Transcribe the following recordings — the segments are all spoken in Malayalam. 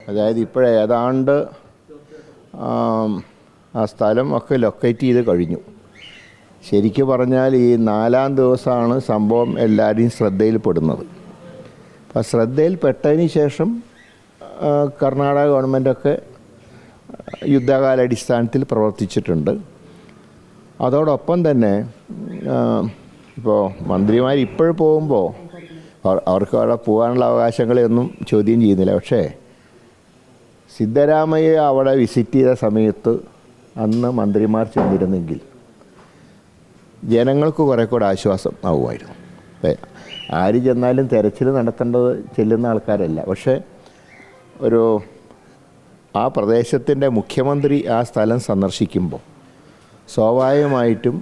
അതായത് ഇപ്പോഴേതാണ്ട് ആ സ്ഥലം ഒക്കെ ലൊക്കേറ്റ് ചെയ്ത് കഴിഞ്ഞു. ശരിക്കും പറഞ്ഞാൽ ഈ 4-ാം ദിവസമാണ് സംഭവം എല്ലാവരെയും ശ്രദ്ധയിൽപ്പെടുന്നത്. അപ്പോൾ ശ്രദ്ധയിൽപ്പെട്ടതിന് ശേഷം കർണാടക ഗവൺമെൻറ്റൊക്കെ യുദ്ധകാലാടിസ്ഥാനത്തിൽ പ്രവർത്തിച്ചിട്ടുണ്ട്. അതോടൊപ്പം തന്നെ ഇപ്പോൾ മന്ത്രിമാർ ഇപ്പോൾ പോകുമ്പോൾ അവർക്ക് അവിടെ പോകാനുള്ള അവകാശങ്ങളെയൊന്നും ചോദ്യം ചെയ്യുന്നില്ല. പക്ഷേ സിദ്ധരാമയ്യ അവിടെ വിസിറ്റ് ചെയ്ത സമയത്ത് അന്ന് മന്ത്രിമാർ ചെന്നിരുന്നെങ്കിൽ ജനങ്ങൾക്ക് കുറേ കൂടെ ആശ്വാസം ആവുമായിരുന്നു. ആര് ചെന്നാലും തെരച്ചിൽ നടത്തേണ്ടത് ചെല്ലുന്ന ആൾക്കാരല്ല. പക്ഷേ ആ പ്രദേശത്തിൻ്റെ മുഖ്യമന്ത്രി ആ സ്ഥലം സന്ദർശിക്കുമ്പോൾ സ്വാഭാവികമായിട്ടും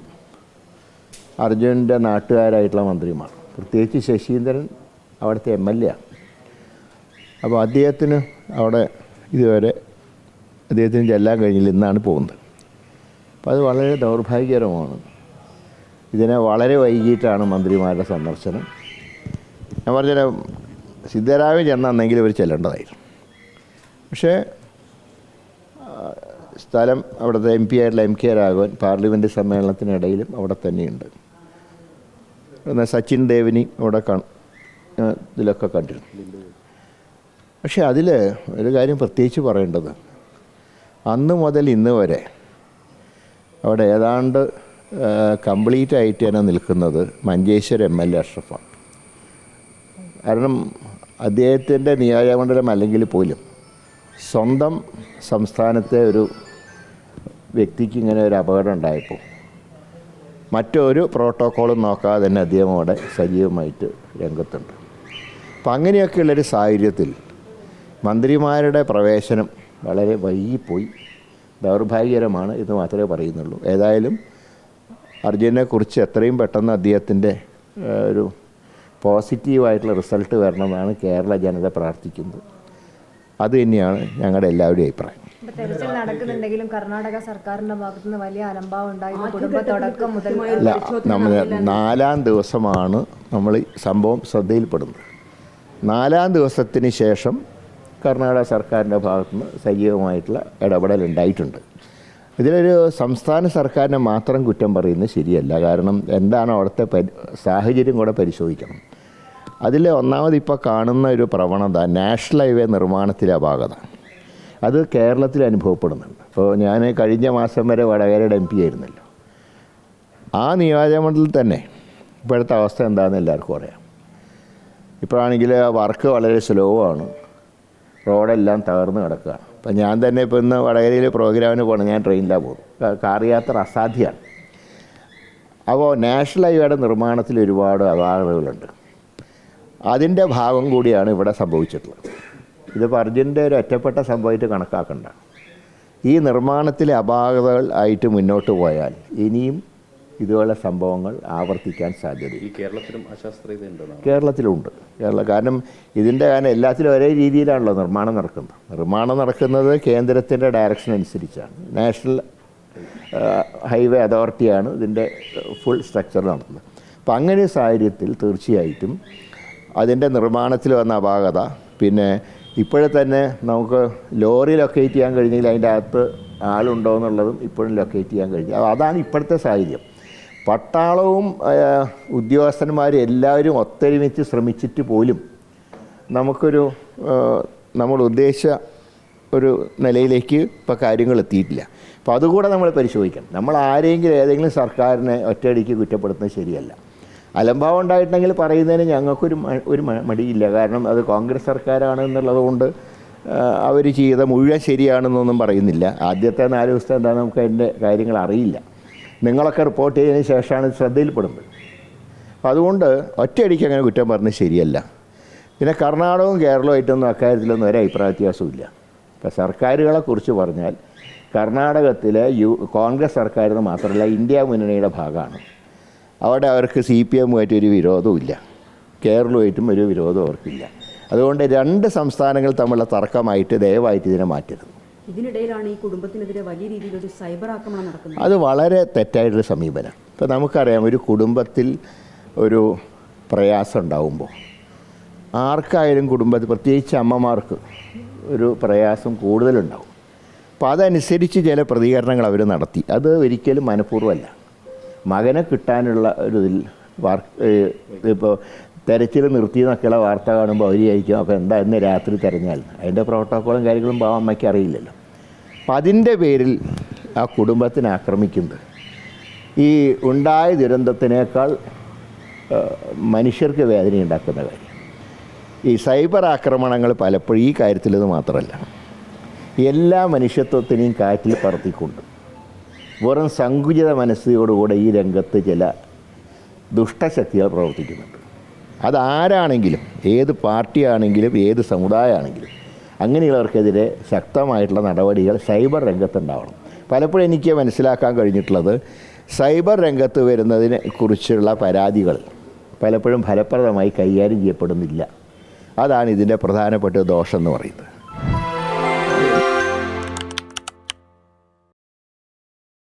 അർജുനൻ്റെ നാട്ടുകാരായിട്ടുള്ള മന്ത്രിമാർ, പ്രത്യേകിച്ച് ശശീന്ദ്രൻ അവിടുത്തെ MLA ആണ്. അപ്പോൾ അദ്ദേഹത്തിന് അവിടെ ഇതുവരെ അദ്ദേഹത്തിന് ചെല്ലാൻ കഴിഞ്ഞില്ല. ഇന്നാണ് പോകുന്നത്. അപ്പോൾ അത് വളരെ ദൗർഭാഗ്യകരമാണ്. ഇതിനെ വളരെ വൈകിട്ടാണ് മന്ത്രിമാരുടെ സന്ദർശനം. ഞാൻ പറഞ്ഞ സിദ്ധരാമയ്യ ചെന്നെങ്കിൽ ഇവർ ചെല്ലേണ്ടതായിരുന്നു. പക്ഷേ സ്ഥലം അവിടുത്തെ MP ആയിട്ടുള്ള MK രാഘവൻ പാർലമെൻറ്റ് സമ്മേളനത്തിനിടയിലും അവിടെ തന്നെയുണ്ട്. എന്നാൽ സച്ചിൻ ദേവിനി അവിടെ ഇതിലൊക്കെ കണ്ടിരുന്നു. പക്ഷേ അതിൽ ഒരു കാര്യം പ്രത്യേകിച്ച് പറയേണ്ടത്, അന്ന് മുതൽ ഇന്ന് വരെ അവിടെ ഏതാണ്ട് കംപ്ലീറ്റ് ആയിട്ട് തന്നെ നിൽക്കുന്നത് മഞ്ചേശ്വരം MLA അഷ്റഫാണ്. കാരണം അദ്ദേഹത്തിൻ്റെ നിയോജകമണ്ഡലം അല്ലെങ്കിൽ പോലും സ്വന്തം സംസ്ഥാനത്തെ ഒരു വ്യക്തിക്ക് ഇങ്ങനെ ഒരു അപകടം ഉണ്ടായപ്പോൾ മറ്റൊരു പ്രോട്ടോക്കോളും നോക്കാതെ തന്നെ അദ്ദേഹം അവിടെ സജീവമായിട്ട് രംഗത്തുണ്ട്. അപ്പം അങ്ങനെയൊക്കെയുള്ളൊരു സാഹചര്യത്തിൽ മന്ത്രിമാരുടെ പ്രവേശനം വളരെ വൈകിപ്പോയി. ദൗർഭാഗ്യകരമാണ് എന്ന് മാത്രമേ പറയുന്നുള്ളൂ. ഏതായാലും അർജുനെക്കുറിച്ച് എത്രയും പെട്ടെന്ന് അദ്ദേഹത്തിൻ്റെ ഒരു പോസിറ്റീവായിട്ടുള്ള റിസൾട്ട് വരണമെന്നാണ് കേരള ജനത പ്രാർത്ഥിക്കുന്നത്. അത് തന്നെയാണ് ഞങ്ങളുടെ എല്ലാവരുടെയും അഭിപ്രായം. തെരച്ചിൽ നടക്കുന്നുണ്ടെങ്കിലും കർണാടക സർക്കാരിൻ്റെ ഭാഗത്തു നിന്ന് വലിയ അലംഭാവം ഉണ്ടായിരുന്നു. കുടുംബ തുടക്കം മുതൽ നമ്മൾ 4-ാം ദിവസമാണ് നമ്മൾ സംഭവം ശ്രദ്ധയിൽപ്പെടുന്നത്. 4-ാം ദിവസത്തിന് ശേഷം കർണാടക സർക്കാരിൻ്റെ ഭാഗത്തുനിന്ന് സജീവമായിട്ടുള്ള ഇടപെടൽ ഉണ്ടായിട്ടുണ്ട്. ഇതിലൊരു സംസ്ഥാന സർക്കാരിനെ മാത്രം കുറ്റം പറയുന്നത് ശരിയല്ല. കാരണം എന്താണ് അവിടുത്തെ സാഹചര്യം കൂടെ പരിശോധിക്കണം. അതിൽ ഒന്നാമത് ഇപ്പോൾ കാണുന്ന ഒരു പ്രവണത നാഷണൽ ഹൈവേ നിർമ്മാണത്തിലെ അപാകത, അത് കേരളത്തിൽ അനുഭവപ്പെടുന്നുണ്ട്. ഇപ്പോൾ ഞാൻ കഴിഞ്ഞ മാസം വരെ വടകരയുടെ MP ആയിരുന്നല്ലോ. ആ നിയോജകമണ്ഡലത്തിൽ തന്നെ ഇപ്പോഴത്തെ അവസ്ഥ എന്താണെന്ന് എല്ലാവർക്കും അറിയാം. ഇപ്പോഴാണെങ്കിൽ വർക്ക് വളരെ സ്ലോ ആണ്. റോഡെല്ലാം തകർന്ന് കിടക്കുകയാണ്. അപ്പം ഞാൻ തന്നെ ഇപ്പോൾ ഇന്ന് വടകരയിൽ പ്രോഗ്രാമിന് പോകണം. ഞാൻ ട്രെയിനിലാണ് പോകും. കാർ യാത്ര അസാധ്യമാണ്. അപ്പോൾ നാഷണൽ ഹൈവേയുടെ നിർമ്മാണത്തിൽ ഒരുപാട് അപാകതകളുണ്ട്. അതിൻ്റെ ഭാഗം കൂടിയാണ് ഇവിടെ സംഭവിച്ചിട്ടുള്ളത്. ഇതിപ്പോൾ അർജുൻ്റെ ഒരു ഒറ്റപ്പെട്ട സംഭവമായിട്ട് കണക്കാക്കണ്ട. ഈ നിർമ്മാണത്തിലെ അപാകതകൾ ആയിട്ട് മുന്നോട്ട് പോയാൽ ഇനിയും ഇതുപോലുള്ള സംഭവങ്ങൾ ആവർത്തിക്കാൻ സാധ്യതയില്ല. കേരളത്തിലും അശാസ്ത്രീയതയുണ്ട്. കേരളത്തിലുണ്ട്. കാരണം എല്ലാത്തിലും ഒരേ രീതിയിലാണല്ലോ നിർമ്മാണം നടക്കുന്നത് കേന്ദ്രത്തിൻ്റെ ഡയറക്ഷൻ അനുസരിച്ചാണ്. നാഷണൽ ഹൈവേ അതോറിറ്റിയാണ് ഇതിൻ്റെ ഫുൾ സ്ട്രക്ചർ നടത്തുന്നത്. അപ്പം അങ്ങനെ സാഹചര്യത്തിൽ തീർച്ചയായിട്ടും അതിൻ്റെ നിർമ്മാണത്തിൽ വന്ന അപാകത, പിന്നെ ഇപ്പോഴെ തന്നെ നമുക്ക് ലോറി ലൊക്കേറ്റ് ചെയ്യാൻ കഴിഞ്ഞെങ്കിൽ അതിൻ്റെ അകത്ത് ആളുണ്ടോ എന്നുള്ളതും ഇപ്പോഴും ലൊക്കേറ്റ് ചെയ്യാൻ കഴിഞ്ഞു. അതാണ് ഇപ്പോഴത്തെ സാഹചര്യം. പട്ടാളവും ഉദ്യോഗസ്ഥന്മാരും എല്ലാവരും ഒത്തൊരുമിച്ച് ശ്രമിച്ചിട്ട് പോലും നമ്മൾ ഉദ്ദേശിച്ച ഒരു നിലയിലേക്ക് ഇപ്പോൾ കാര്യങ്ങൾ എത്തിയിട്ടില്ല. അപ്പോൾ അതുകൂടെ നമ്മൾ പരിശോധിക്കണം. നമ്മൾ ഏതെങ്കിലും സർക്കാരിനെ ഒറ്റയടിക്ക് കുറ്റപ്പെടുത്തുന്നത് ശരിയല്ല. അലംഭാവം ഉണ്ടായിട്ടുണ്ടെങ്കിൽ പറയുന്നതിന് ഞങ്ങൾക്കൊരു മടിയില്ല. കാരണം അത് കോൺഗ്രസ് സർക്കാരാണ് എന്നുള്ളത് കൊണ്ട് അവർ ചെയ്ത മുഴുവൻ ശരിയാണെന്നൊന്നും പറയുന്നില്ല. ആദ്യത്തെ 4 ദിവസത്തെ എന്താ നമുക്ക് അതിൻ്റെ കാര്യങ്ങൾ അറിയില്ല. നിങ്ങളൊക്കെ റിപ്പോർട്ട് ചെയ്തതിന് ശേഷമാണ് ശ്രദ്ധയിൽപ്പെടുന്നത്. അപ്പോൾ അതുകൊണ്ട് ഒറ്റയടിക്ക് അങ്ങനെ കുറ്റം പറഞ്ഞത് ശരിയല്ല. പിന്നെ കർണാടകവും കേരളവുമായിട്ടൊന്നും അക്കാര്യത്തിലൊന്നും ഒരു അഭിപ്രായ വ്യത്യാസമില്ല. ഇപ്പോൾ സർക്കാരുകളെക്കുറിച്ച് പറഞ്ഞാൽ കർണാടകത്തിലെ കോൺഗ്രസ് സർക്കാരെന്ന് മാത്രമല്ല ഇന്ത്യ മുന്നണിയുടെ ഭാഗമാണ്. അവിടെ അവർക്ക് CPM-ഉമായിട്ട് ഒരു വിരോധവുമില്ല, കേരളവുമായിട്ടും ഒരു വിരോധവും അവർക്കില്ല. അതുകൊണ്ട് 2 സംസ്ഥാനങ്ങൾ തമ്മിലുള്ള തർക്കമായിട്ട് ദയവായിട്ട് ഇതിനെ മാറ്റരുത്. ഇതിനിടയിലാണ് ഈ കുടുംബത്തിനെതിരെ വലിയ രീതിയിലൊരു സൈബർ ആക്രമണം നടക്കുന്നത്. അത് വളരെ തെറ്റായിട്ടൊരു സമീപനം. ഇപ്പോൾ നമുക്കറിയാം, ഒരു കുടുംബത്തിൽ ഒരു പ്രയാസം ഉണ്ടാകുമ്പോൾ ആർക്കായാലും കുടുംബത്തിൽ, പ്രത്യേകിച്ച് അമ്മമാർക്ക് ഒരു പ്രയാസം കൂടുതലുണ്ടാവും. അപ്പോൾ അതനുസരിച്ച് ചില പ്രതികരണങ്ങൾ അവർ നടത്തി. അത് ഒരിക്കലും മനഃപൂർവ്വമല്ല. മകനെ കിട്ടാനുള്ള ഒരു ഇതിൽ ഇപ്പോൾ തെരച്ചിൽ നിർത്തിയെന്നൊക്കെയുള്ള വാർത്ത കാണുമ്പോൾ അവർ വിചാരിക്കും അപ്പോൾ എന്താ ഇന്ന് രാത്രി തിരഞ്ഞാൽ, അതിൻ്റെ പ്രോട്ടോക്കോളും കാര്യങ്ങളും പാവം അമ്മയ്ക്ക് അറിയില്ലല്ലോ. അപ്പം അതിൻ്റെ പേരിൽ ആ കുടുംബത്തിനെ ആക്രമിക്കുന്നത് ഈ ഉണ്ടായ ദുരന്തത്തിനേക്കാൾ മനുഷ്യർക്ക് വേദനയുണ്ടാക്കുന്ന കാര്യം. ഈ സൈബർ ആക്രമണങ്ങൾ പലപ്പോഴും ഈ കാര്യത്തിലത് മാത്രമല്ല, എല്ലാ മനുഷ്യത്വത്തിനെയും കാറ്റിൽ പറത്തിക്കൊണ്ട് വെറും സങ്കുചിത മനസ്സോടുകൂടെ ഈ രംഗത്ത് ചില ദുഷ്ടശക്തികൾ പ്രവർത്തിക്കുന്നുണ്ട്. അതാരാണെങ്കിലും, ഏത് പാർട്ടിയാണെങ്കിലും, ഏത് സമുദായമാണെങ്കിലും അങ്ങനെയുള്ളവർക്കെതിരെ ശക്തമായിട്ടുള്ള നടപടികൾ സൈബർ രംഗത്തുണ്ടാവണം. പലപ്പോഴും എനിക്ക് മനസ്സിലാക്കാൻ കഴിഞ്ഞിട്ടുള്ളത്, സൈബർ രംഗത്ത് വരുന്നതിനെ കുറിച്ചുള്ള പരാതികൾ പലപ്പോഴും ഫലപ്രദമായി കൈകാര്യം ചെയ്യപ്പെടുന്നില്ല. അതാണ് ഇതിൻ്റെ പ്രധാനപ്പെട്ട ദോഷം എന്ന് പറയുന്നത്.